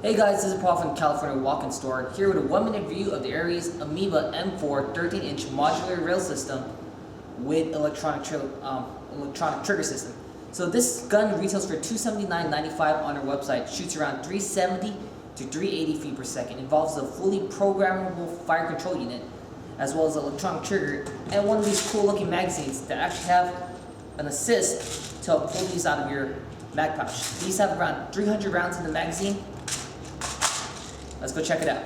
Hey guys, this is Paul from California Walk-In Store, here with a 1-minute review of the Aries Amoeba M4 13-inch modular rail system with electronic trigger system. So this gun retails for $279.95 on our website, shoots around 370 to 380 feet per second, involves a fully programmable fire control unit, as well as an electronic trigger, and one of these cool looking magazines that actually have an assist to help pull these out of your mag pouch. These have around 300 rounds in the magazine. Let's go check it out.